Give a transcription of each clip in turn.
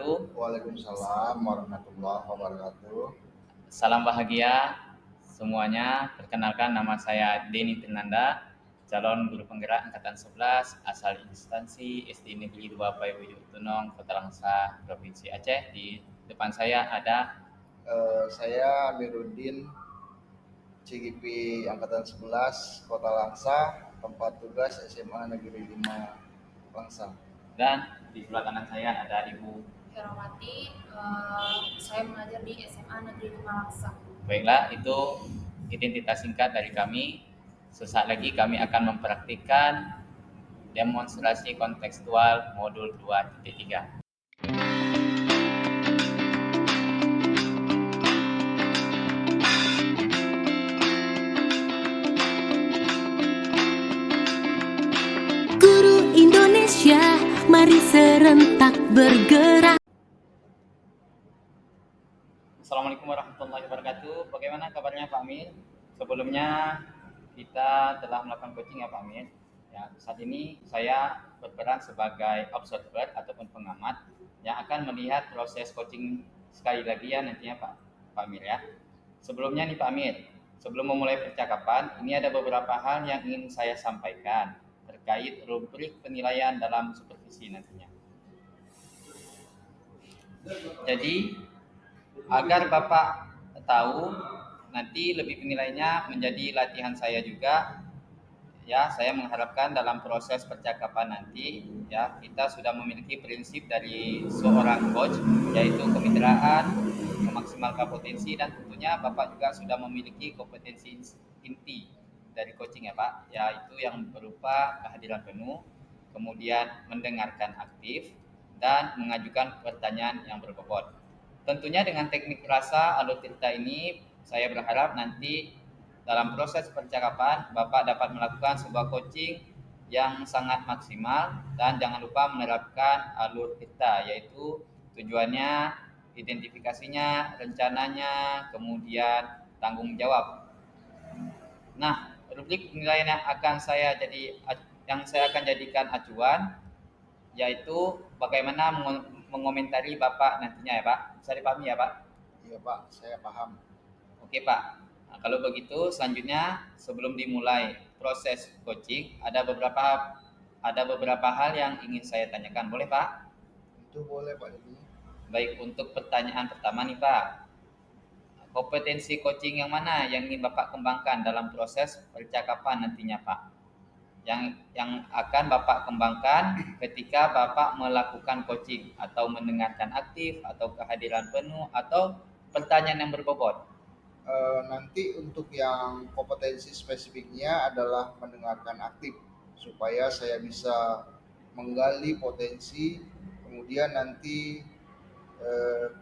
wabarakatuh. Waalaikumsalam warahmatullahi wabarakatuh. Salam bahagia semuanya. Perkenalkan nama saya Denny Fernanda, calon guru penggerak angkatan 11 asal instansi SD Negeri 2 Paiwuyuk Tunong, Kota Langsa, Provinsi Aceh. Di depan saya ada Saya Amiruddin, CGP Angkatan 11 Kota Langsa, tempat tugas SMA Negeri 5 Langsa. dan di sebelah kanan saya ada Ibu. Herawati, saya mengajar di SMA Negeri 5 Laksa. Baiklah, itu identitas singkat dari kami. Sesaat lagi kami akan mempraktikkan demonstrasi kontekstual modul 2.3. Guru Indonesia, mari serentak bergerak. Assalamualaikum warahmatullahi wabarakatuh. Bagaimana kabarnya Pak Amir? Sebelumnya kita telah melakukan coaching ya Pak Amir. Ya, saat ini saya berperan sebagai observer ataupun pengamat yang akan melihat proses coaching sekali lagi ya nantinya Pak Amir ya. Sebelumnya nih Pak Amir, sebelum memulai percakapan, ini ada beberapa hal yang ingin saya sampaikan terkait rubrik penilaian dalam supervisi nantinya. Jadi agar Bapak tahu nanti lebih penilainya menjadi latihan saya juga ya, saya mengharapkan dalam proses percakapan nanti ya kita sudah memiliki prinsip dari seorang coach, yaitu kemitraan, memaksimalkan potensi, dan tentunya Bapak juga sudah memiliki kompetensi inti dari coaching ya Pak, yaitu yang berupa kehadiran penuh, kemudian mendengarkan aktif, dan mengajukan pertanyaan yang berbobot. Tentunya dengan teknik rasa alur cerita ini, saya berharap nanti dalam proses percakapan Bapak dapat melakukan sebuah coaching yang sangat maksimal, dan jangan lupa menerapkan alur cerita, yaitu tujuannya, identifikasinya, rencananya, kemudian tanggung jawab. Nah, rubrik penilaian yang saya akan jadikan acuan yaitu bagaimana mengomentari Bapak nantinya ya Pak. Bisa dipahami ya Pak? Iya Pak, saya paham. Oke Pak. Nah, kalau begitu selanjutnya sebelum dimulai proses coaching ada beberapa hal yang ingin saya tanyakan. Boleh Pak? Itu boleh Pak Didi. Baik, untuk pertanyaan pertama nih Pak. Kompetensi coaching yang mana yang ingin Bapak kembangkan dalam proses percakapan nantinya Pak? Yang akan Bapak kembangkan ketika Bapak melakukan coaching, atau mendengarkan aktif, atau kehadiran penuh, atau pertanyaan yang berbobot. Nanti untuk yang kompetensi spesifiknya adalah mendengarkan aktif, supaya saya bisa menggali potensi, kemudian nanti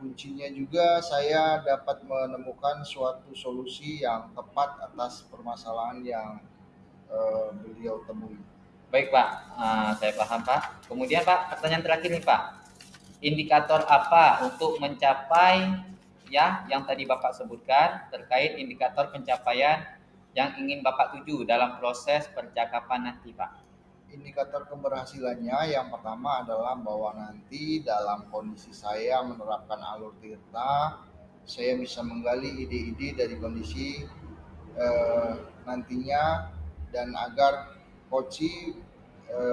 kuncinya juga saya dapat menemukan suatu solusi yang tepat atas permasalahan yang beliau temui. Baik Pak, saya paham Pak. Kemudian Pak, pertanyaan terakhir nih Pak. Indikator apa untuk mencapai ya yang tadi Bapak sebutkan terkait indikator pencapaian yang ingin Bapak tuju dalam proses percakapan nanti Pak? Indikator keberhasilannya yang pertama adalah bahwa nanti dalam kondisi saya menerapkan alur tirta, saya bisa menggali ide-ide dari kondisi nantinya, dan agar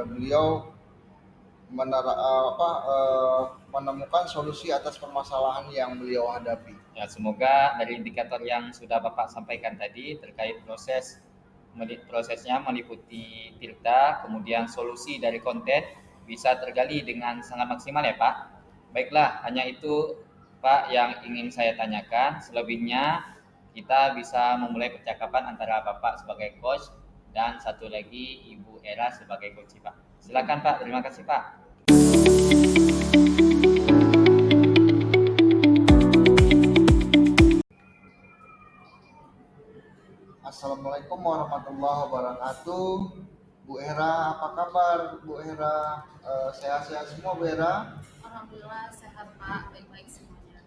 beliau menemukan solusi atas permasalahan yang beliau hadapi. Ya, semoga dari indikator yang sudah Bapak sampaikan tadi terkait prosesnya meliputi tirta, kemudian solusi dari konten bisa tergali dengan sangat maksimal ya Pak. Baiklah, hanya itu Pak yang ingin saya tanyakan. Selebihnya kita bisa memulai percakapan antara Bapak sebagai coach dan satu lagi Ibu Era sebagai coach Pak. Silakan Pak, terima kasih Pak. Assalamualaikum warahmatullahi wabarakatuh. Bu Hera, apa kabar Bu Hera? Sehat-sehat semua Bu Hera? Alhamdulillah sehat Pak, baik-baik semuanya.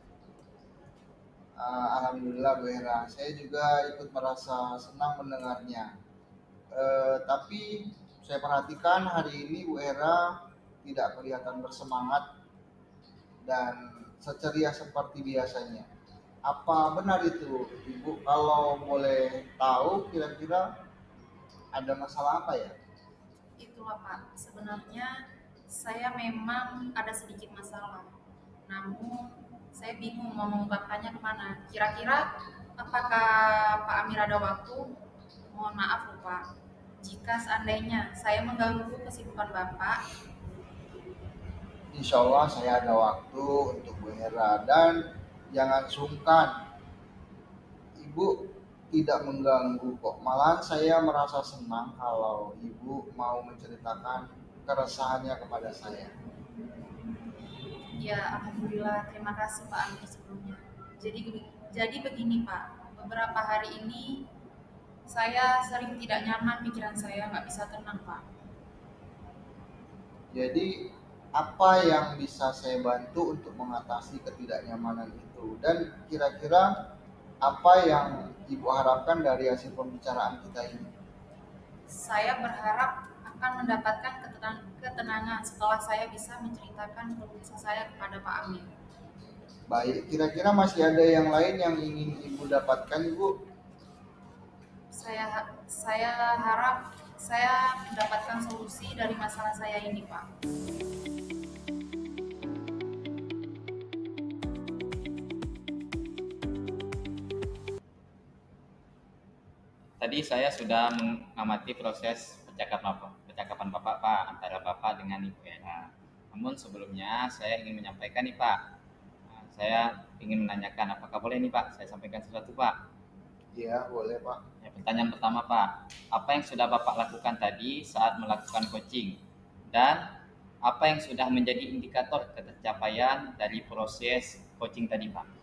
Alhamdulillah Bu Hera, saya juga ikut merasa senang mendengarnya. Tapi saya perhatikan hari ini Bu Hera tidak kelihatan bersemangat dan seceria seperti biasanya. Apa benar itu, Ibu? Kalau boleh tahu, kira-kira ada masalah apa ya? Itulah Pak, sebenarnya saya memang ada sedikit masalah. Namun saya bingung mau mengungkapkannya kemana. Kira-kira apakah Pak Amir ada waktu? Mohon maaf loh Pak. Jika seandainya saya mengganggu kesibukan Bapak, Insya Allah saya ada waktu untuk Bu Hera, dan jangan sungkan, Ibu tidak mengganggu kok. Malahan saya merasa senang kalau Ibu mau menceritakan keresahannya kepada saya. ya alhamdulillah terima kasih Pak Amir sebelumnya. Jadi begini Pak, beberapa hari ini saya sering tidak nyaman, pikiran saya nggak bisa tenang Pak. Jadi apa yang bisa saya bantu untuk mengatasi ketidaknyamanan itu, dan kira-kira apa yang Ibu harapkan dari hasil pembicaraan kita ini? Saya berharap akan mendapatkan ketenangan setelah saya bisa menceritakan keluh kesah saya kepada Pak Amir. Baik, kira-kira masih ada yang lain yang ingin Ibu dapatkan, Ibu? Saya harap saya mendapatkan solusi dari masalah saya ini, Pak. Tadi saya sudah mengamati proses percakapan Bapak, Pak, antara Bapak dengan Ibu Era. Namun sebelumnya saya ingin menyampaikan nih, Pak. Saya ingin menanyakan, apakah boleh nih, Pak, saya sampaikan sesuatu, Pak? Iya, boleh, Pak. Ya, pertanyaan pertama, Pak. Apa yang sudah Bapak lakukan tadi saat melakukan coaching? Dan apa yang sudah menjadi indikator tercapaian dari proses coaching tadi, Pak?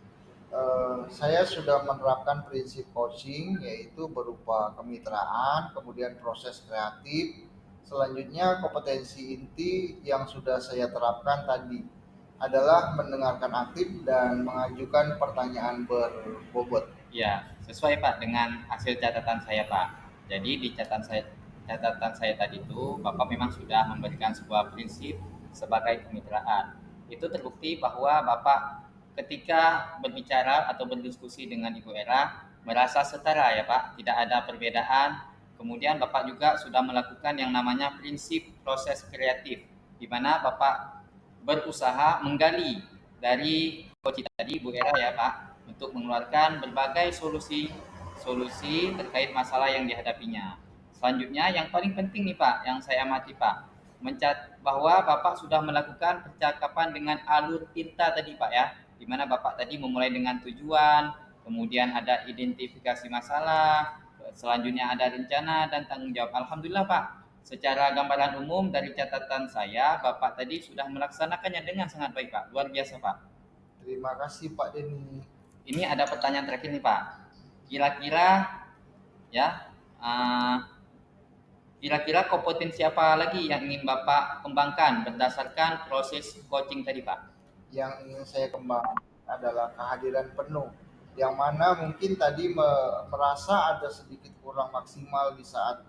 Saya sudah menerapkan prinsip coaching, yaitu berupa kemitraan, kemudian proses kreatif. Selanjutnya, kompetensi inti yang sudah saya terapkan tadi adalah mendengarkan aktif dan mengajukan pertanyaan berbobot. Ya, sesuai Pak dengan hasil catatan saya Pak. Jadi di catatan saya tadi itu Bapak memang sudah memberikan sebuah prinsip sebagai kemitraan. Itu terbukti bahwa Bapak ketika berbicara atau berdiskusi dengan Ibu Era merasa setara ya Pak, tidak ada perbedaan. Kemudian Bapak juga sudah melakukan yang namanya prinsip proses kreatif, di mana Bapak berusaha menggali dari coach tadi Bu Era ya Pak untuk mengeluarkan berbagai solusi terkait masalah yang dihadapinya. Selanjutnya yang paling penting nih Pak, yang saya amati Pak, bahwa Bapak sudah melakukan percakapan dengan alur tinta tadi Pak ya, di mana Bapak tadi memulai dengan tujuan, kemudian ada identifikasi masalah, selanjutnya ada rencana dan tanggung jawab. Alhamdulillah Pak, secara gambaran umum dari catatan saya, Bapak tadi sudah melaksanakannya dengan sangat baik Pak, luar biasa Pak. Terima kasih, Pak Denny. Ini ada pertanyaan terakhir nih Pak. Kira-kira ya, kira-kira kompetensi apa lagi yang ingin Bapak kembangkan berdasarkan proses coaching tadi Pak? Yang ingin saya kembangkan adalah kehadiran penuh, yang mana mungkin tadi merasa ada sedikit kurang maksimal di saat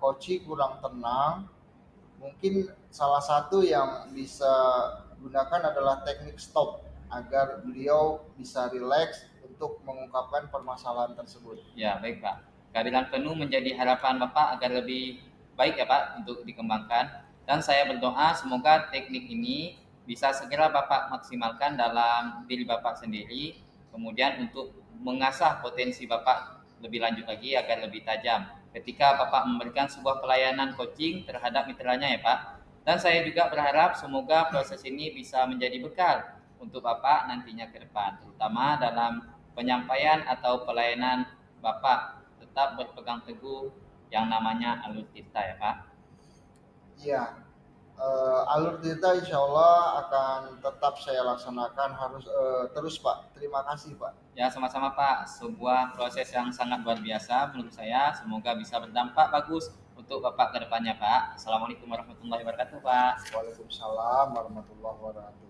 coaching, kurang tenang. Mungkin salah satu yang bisa gunakan adalah teknik stop, agar beliau bisa rileks untuk mengungkapkan permasalahan tersebut. Ya, baik Pak. Kehadiran penuh menjadi harapan Bapak agar lebih baik ya Pak untuk dikembangkan. Dan saya berdoa semoga teknik ini bisa segera Bapak maksimalkan dalam diri Bapak sendiri. Kemudian untuk mengasah potensi Bapak lebih lanjut lagi agar lebih tajam ketika Bapak memberikan sebuah pelayanan coaching terhadap mitranya ya Pak. Dan saya juga berharap semoga proses ini bisa menjadi bekal untuk Bapak nantinya ke depan, terutama dalam penyampaian atau pelayanan Bapak tetap berpegang teguh yang namanya alur tinta ya Pak. Iya, alur tinta insya Allah akan tetap saya laksanakan terus, Pak. Terima kasih, Pak. Ya sama-sama Pak, sebuah proses yang sangat luar biasa menurut saya, semoga bisa berdampak bagus untuk Bapak ke depannya Pak. Assalamualaikum warahmatullahi wabarakatuh Pak. Waalaikumsalam warahmatullahi wabarakatuh.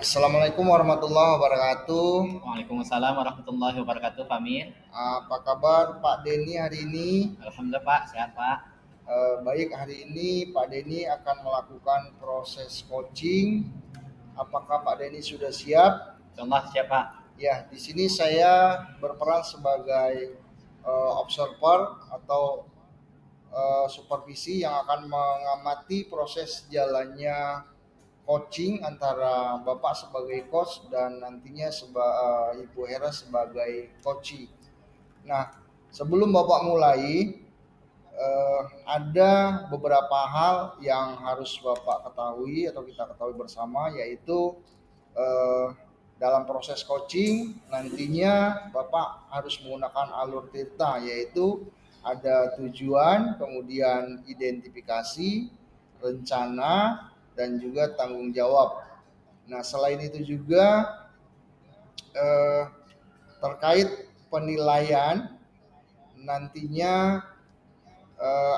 Assalamualaikum warahmatullahi wabarakatuh. Waalaikumsalam warahmatullahi wabarakatuh, Pak Mir. Apa kabar Pak Denny hari ini? Alhamdulillah Pak, sehat Pak. Baik, hari ini Pak Denny akan melakukan proses coaching. Apakah Pak Denny sudah siap? Insyaallah siap Pak. Ya, di sini saya berperan sebagai observer atau supervisi yang akan mengamati proses jalannya coaching antara Bapak sebagai coach dan nantinya Ibu Hera sebagai coachee. Nah, sebelum Bapak mulai, ada beberapa hal yang harus Bapak ketahui atau kita ketahui bersama, yaitu dalam proses coaching nantinya Bapak harus menggunakan alur tirta, yaitu ada tujuan, kemudian identifikasi, rencana, dan juga tanggung jawab. Nah, selain itu juga terkait penilaian, nantinya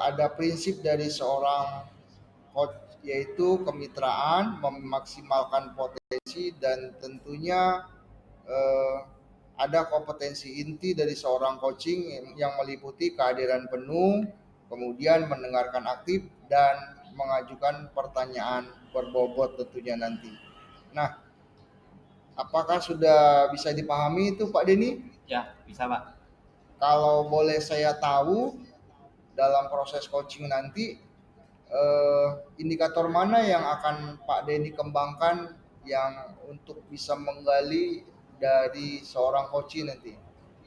ada prinsip dari seorang coach, yaitu kemitraan, memaksimalkan potensi, dan tentunya ada kompetensi inti dari seorang coaching yang meliputi kehadiran penuh, kemudian mendengarkan aktif, dan mengajukan pertanyaan berbobot tentunya nanti. Nah, apakah sudah bisa dipahami itu Pak Denny? Ya, bisa Pak. Kalau boleh saya tahu, dalam proses coaching nanti indikator mana yang akan Pak Denny kembangkan yang untuk bisa menggali dari seorang coach nanti?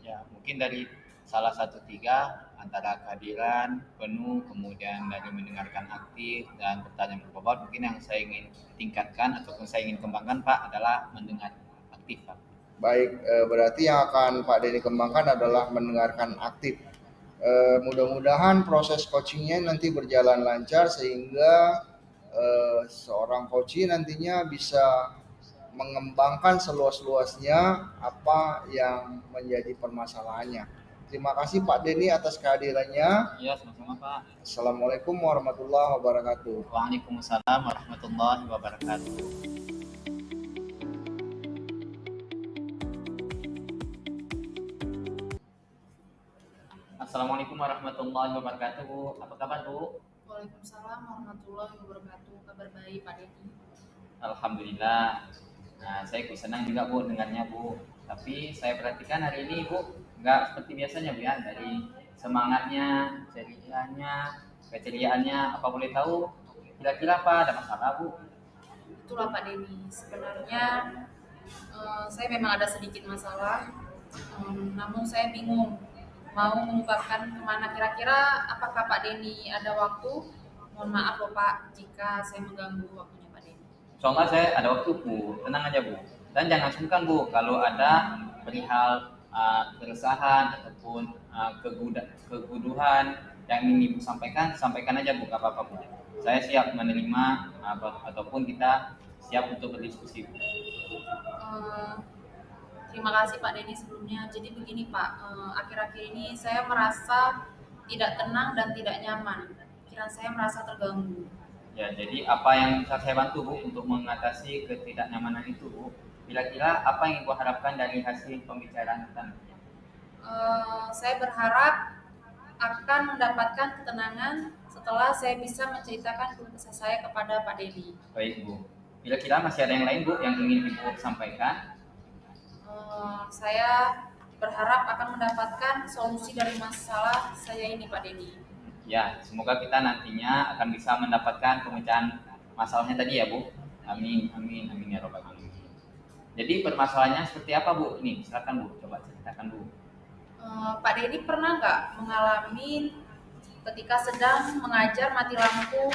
Ya, mungkin dari salah satu tiga antara kehadiran, penuh, kemudian dari mendengarkan aktif dan pertanyaan berbobot. Mungkin yang saya ingin tingkatkan ataupun saya ingin kembangkan Pak adalah mendengar aktif Pak. Baik, berarti yang akan Pak Denny kembangkan adalah mendengarkan aktif. Mudah-mudahan proses coachingnya nanti berjalan lancar sehingga seorang coach nantinya bisa mengembangkan seluas-luasnya apa yang menjadi permasalahannya. Terima kasih Pak Denny atas kehadirannya. Ya, sama-sama Pak. Assalamualaikum warahmatullahi wabarakatuh. Waalaikumsalam warahmatullahi wabarakatuh. Assalamualaikum warahmatullahi wabarakatuh, Bu. Apa kabar, Bu? Waalaikumsalam warahmatullahi wabarakatuh. Kabar baik Pak Denny. Alhamdulillah. Nah, saya ikut senang juga Bu dengarnya Bu. Tapi saya perhatikan hari ini Bu nggak seperti biasanya Bu ya, dari semangatnya, keceriaannya. Apa boleh tahu kira-kira apa ada masalah Bu? Itulah Pak Denny. Sebenarnya saya memang ada sedikit masalah, namun saya bingung mau mengungkapkan kemana. Kira-kira apakah Pak Denny ada waktu? Mohon maaf loh Pak jika saya mengganggu waktunya Pak Denny. Soalnya saya ada waktu Bu, tenang aja Bu. Dan jangan sungkan Bu kalau ada perihal keresahan ataupun keguduhan yang ingin Ibu sampaikan, sampaikan aja Bu, gak apa-apa Bu. Saya siap menerima ataupun kita siap untuk berdiskusi Bu. Terima kasih Pak Denny sebelumnya. Jadi begini Pak, akhir-akhir ini saya merasa tidak tenang dan tidak nyaman. Pikiran saya merasa terganggu. Ya, jadi apa yang bisa saya bantu Bu untuk mengatasi ketidaknyamanan itu Bu? Kira-kira apa yang Ibu harapkan dari hasil pembicaraan kita nanti? Saya berharap akan mendapatkan ketenangan setelah saya bisa menceritakan keluh kesah saya kepada Pak Denny. Baik Bu. Kira-kira masih ada yang lain Bu yang ingin Ibu sampaikan? Saya berharap akan mendapatkan solusi dari masalah saya ini Pak Denny. Ya, semoga kita nantinya akan bisa mendapatkan pemecahan masalahnya tadi ya Bu. Amin, amin, amin ya robbal alamin. Jadi permasalahannya seperti apa Bu? Ini silakan Bu, coba ceritakan Bu. Pak Denny pernah nggak mengalami ketika sedang mengajar mati lampu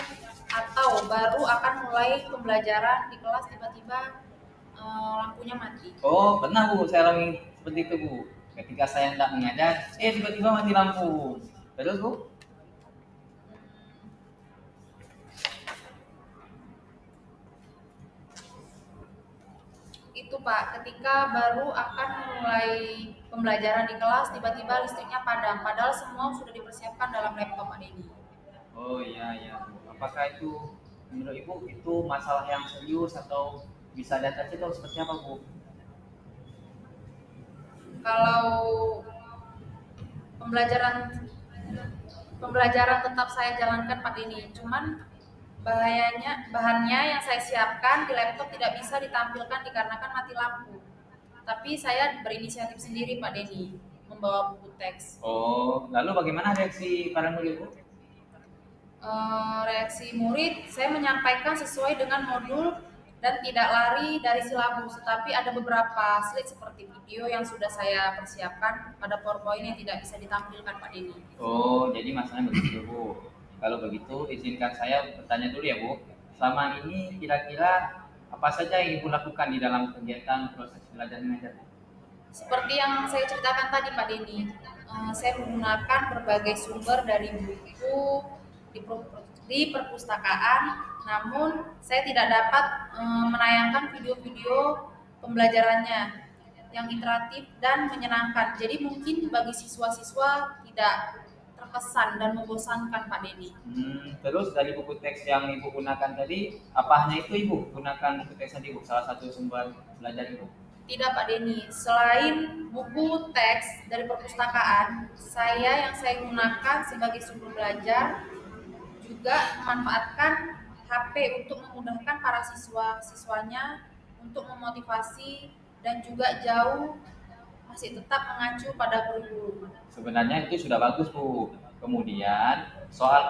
atau baru akan mulai pembelajaran di kelas tiba-tiba lampunya mati? Oh, pernah Bu, saya alami seperti itu Bu. Ketika saya hendak mengajar, tiba-tiba mati lampu. Terus Bu? Itu Pak, ketika baru akan mulai pembelajaran di kelas tiba-tiba listriknya padam, padahal semua sudah dipersiapkan dalam laptop Pak Denny. Oh iya Bu. Apakah itu menurut Ibu itu masalah yang serius atau bisa diatasi itu seperti apa Bu? Kalau pembelajaran pembelajaran tetap saya jalankan Pak Denny, cuman bahannya yang saya siapkan di laptop tidak bisa ditampilkan dikarenakan mati lampu. Tapi saya berinisiatif sendiri Pak Denny, membawa buku teks. Oh, lalu bagaimana reaksi para murid Bu? Reaksi murid, saya menyampaikan sesuai dengan modul dan tidak lari dari silabus, tetapi ada beberapa slide seperti video yang sudah saya persiapkan pada PowerPoint yang tidak bisa ditampilkan Pak Denny. Oh, jadi masalahnya begitu Bu. Kalau begitu izinkan saya bertanya dulu ya Bu. Selama ini kira-kira apa saja yang Ibu lakukan di dalam kegiatan proses belajar mengajar? Seperti yang saya ceritakan tadi Pak Denny, saya menggunakan berbagai sumber dari buku di perpustakaan, namun saya tidak dapat menayangkan video-video pembelajarannya yang interaktif dan menyenangkan. Jadi mungkin bagi siswa-siswa tidak terkesan dan membosankan Pak Denny. Terus dari buku teks yang Ibu gunakan tadi, apa hanya itu Ibu gunakan buku teks tadi Bu? Salah satu sumber belajar Ibu? Tidak Pak Denny, selain buku teks dari perpustakaan, yang saya gunakan sebagai sumber belajar juga memanfaatkan HP untuk memudahkan para siswanya untuk memotivasi dan juga masih tetap mengacu pada guru. Sebenarnya itu sudah bagus Bu. Kemudian soal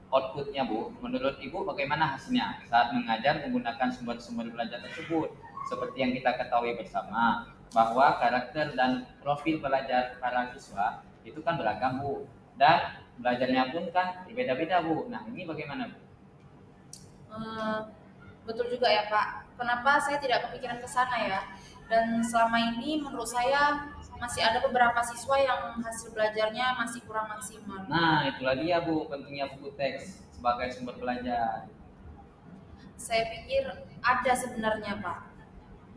outputnya Bu, menurut Ibu bagaimana hasilnya saat mengajar menggunakan sumber-sumber belajar tersebut? Seperti yang kita ketahui bersama bahwa karakter dan profil belajar para siswa itu kan beragam Bu, dan belajarnya pun kan berbeda-beda Bu. Nah ini bagaimana Bu? Eh, Betul juga ya Pak. Kenapa saya tidak kepikiran ke sana ya? Dan selama ini menurut saya masih ada beberapa siswa yang hasil belajarnya masih kurang maksimal. Nah itulah dia Bu, pentingnya buku teks sebagai sumber belajar. Saya pikir ada sebenarnya Pak.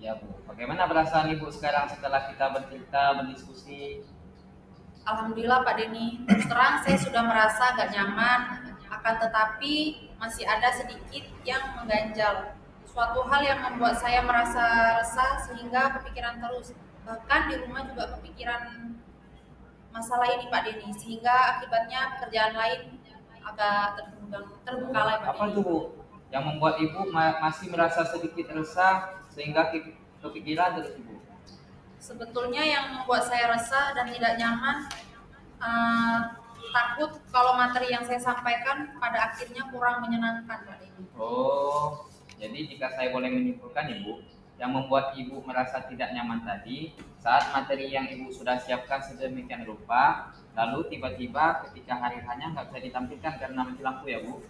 Ya Bu, bagaimana perasaan Ibu sekarang setelah kita bercerita, berdiskusi? Alhamdulillah Pak Denny, terus terang saya sudah merasa agak nyaman, akan tetapi masih ada sedikit yang mengganjal. Suatu hal yang membuat saya merasa resah sehingga kepikiran terus. Bahkan di rumah juga kepikiran masalah ini Pak Denny, sehingga akibatnya pekerjaan lain agak terbengkalai Pak Apa Denny. tuh Bu yang membuat Ibu masih merasa sedikit resah sehingga kepikiran terus Ibu? Sebetulnya yang membuat saya resah dan tidak nyaman, eh, takut kalau materi yang saya sampaikan pada akhirnya kurang menyenangkan Pak Denny. Oh, jadi jika saya boleh menyimpulkan Ibu, yang membuat Ibu merasa tidak nyaman tadi saat materi yang Ibu sudah siapkan sedemikian rupa, lalu tiba-tiba ketika hari hanya nggak bisa ditampilkan karena mati lampu ya Bu?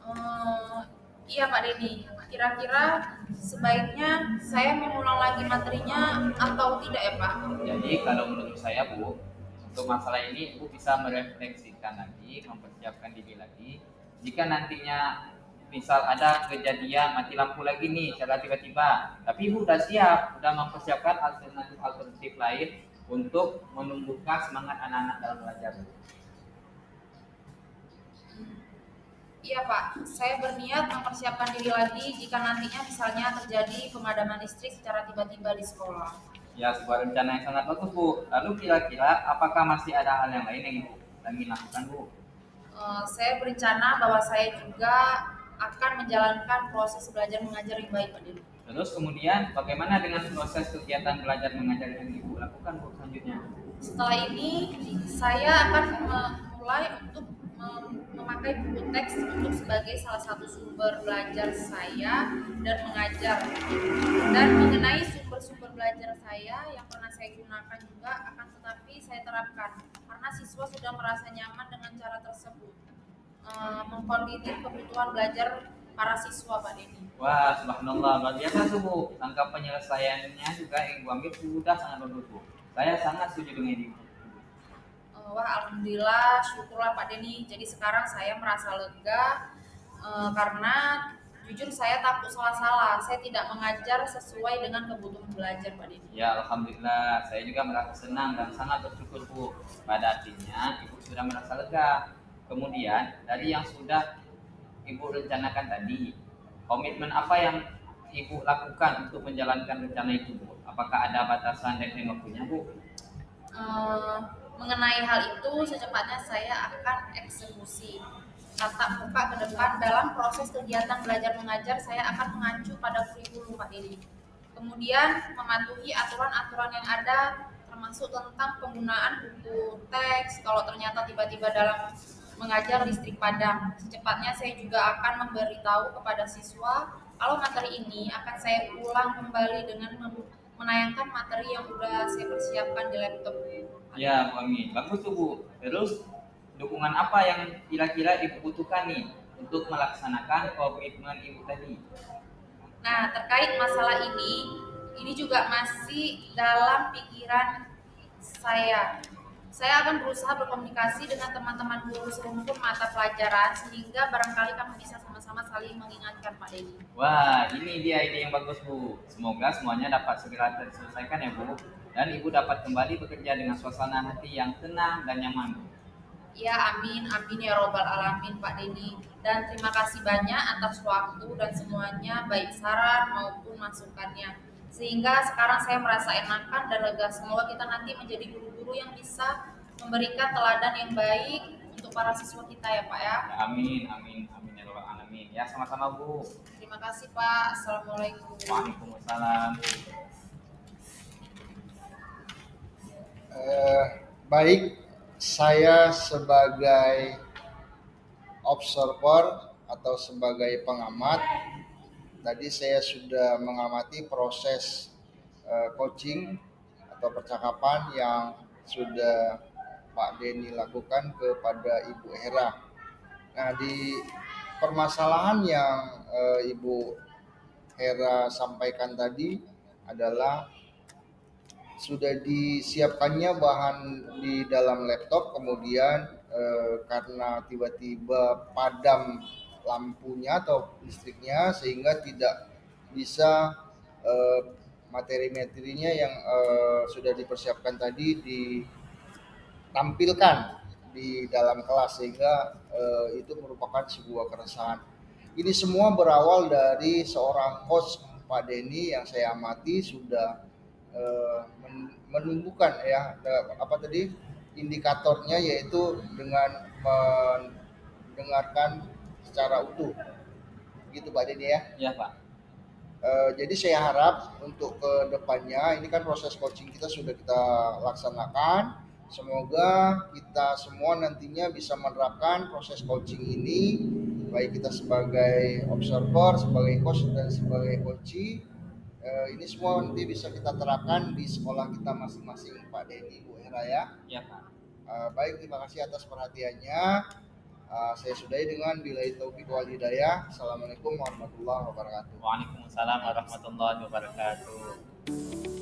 Eh, iya Pak Denny, kira-kira sebaiknya saya mengulang lagi materinya atau tidak ya Pak? Jadi kalau menurut saya Bu, untuk masalah ini Ibu bisa merefleksikan lagi, mempersiapkan diri lagi. Jika nantinya misal ada kejadian mati lampu lagi nih secara tiba-tiba, tapi Ibu udah siap, udah mempersiapkan alternatif lain untuk menumbuhkan semangat anak-anak dalam belajar. Iya Pak, saya berniat mempersiapkan diri lagi jika nantinya misalnya terjadi pemadaman listrik secara tiba-tiba di sekolah. Ya, sebuah rencana yang sangat bagus Bu. Lalu kira-kira apakah masih ada hal yang lain yang Ibu ingin lakukan Bu? Saya berencana bahwa saya juga akan menjalankan proses belajar mengajar yang baik Pak Denny. Terus kemudian bagaimana dengan proses kegiatan belajar mengajar yang Ibu lakukan Bu selanjutnya? Setelah ini saya akan mulai untuk memakai buku teks untuk sebagai salah satu sumber belajar saya dan mengajar. Dan mengenai sumber-sumber belajar saya yang pernah saya gunakan juga akan tetapi saya terapkan karena siswa sudah merasa nyaman dengan cara tersebut. Mengkoordinir kebutuhan belajar para siswa Pak Denny. Wah, subhanallah, luar biasa tuh Bu. Langkah penyelesaiannya juga yang Ibu ambil sudah sangat bagus Bu. Saya sangat setuju dengan Ibu. Wah, alhamdulillah, syukurlah Pak Denny. Jadi sekarang saya merasa lega karena jujur saya takut salah-salah. Saya tidak mengajar sesuai dengan kebutuhan belajar Pak Denny. Ya, alhamdulillah, saya juga merasa senang dan sangat bersyukur Bu. Pada artinya Ibu sudah merasa lega. Kemudian dari yang sudah Ibu rencanakan tadi, komitmen apa yang Ibu lakukan untuk menjalankan rencana itu, Bu? Apakah ada batasan deadline waktunya, Bu? Eh, Mengenai hal itu, secepatnya saya akan eksekusi. Tatap muka ke depan dalam proses kegiatan belajar mengajar, saya akan mengacu pada kurikulum Pak Dedi. Kemudian mematuhi aturan-aturan yang ada, termasuk tentang penggunaan buku teks. Kalau ternyata tiba-tiba dalam mengajar listrik padam, secepatnya saya juga akan memberitahu kepada siswa kalau materi ini akan saya ulang kembali dengan menayangkan materi yang sudah saya persiapkan di laptop. Ya, Bu Ami. Bagus tuh, Bu. Terus, dukungan apa yang kira-kira Ibu butuhkan nih untuk melaksanakan komitmen Ibu tadi? Nah, terkait masalah ini juga masih dalam pikiran saya. Saya akan berusaha berkomunikasi dengan teman-teman guru serumpun mata pelajaran sehingga barangkali kami bisa sama-sama saling mengingatkan Pak Denny. Wah, ini dia ide yang bagus, Bu. Semoga semuanya dapat segera terselesaikan ya, Bu. Dan Ibu dapat kembali bekerja dengan suasana hati yang tenang dan nyaman, Bu. Ya, amin, amin ya robbal alamin Pak Denny. Dan terima kasih banyak atas waktu dan semuanya, baik saran maupun masukannya. Sehingga sekarang saya merasa enakan dan lega. Semoga kita nanti menjadi guru-guru yang bisa memberikan teladan yang baik untuk para siswa kita ya Pak ya. Ya, amin, amin, amin ya rabbal alamin. Ya, sama-sama, Bu. Terima kasih Pak. Assalamualaikum. Waalaikumsalam, Bu. Baik, saya sebagai observer atau sebagai pengamat, tadi saya sudah mengamati proses coaching atau percakapan yang sudah Pak Denny lakukan kepada Ibu Hera. Nah, di permasalahan yang Ibu Hera sampaikan tadi adalah sudah disiapkannya bahan di dalam laptop, kemudian karena tiba-tiba padam lampunya atau listriknya sehingga tidak bisa materi-materinya yang sudah dipersiapkan tadi ditampilkan di dalam kelas, sehingga itu merupakan sebuah keresahan. Ini semua berawal dari seorang coach Pak Denny yang saya amati sudah menumbuhkan ya apa tadi indikatornya, yaitu dengan mendengarkan secara utuh gitu Pak Denny ya. Ya, Pak. Jadi saya harap untuk ke depannya, ini kan proses coaching kita sudah kita laksanakan, semoga kita semua nantinya bisa menerapkan proses coaching ini, baik kita sebagai observer, sebagai coach dan sebagai coachee. Ini semua nanti bisa kita terapkan di sekolah kita masing-masing Pak Denny, Bu Hera ya. Ya, Pak. Baik, terima kasih atas perhatiannya. Saya sudahi dengan billahi taufiq wal hidayah. Assalamualaikum warahmatullahi wabarakatuh. Waalaikumsalam warahmatullahi wabarakatuh.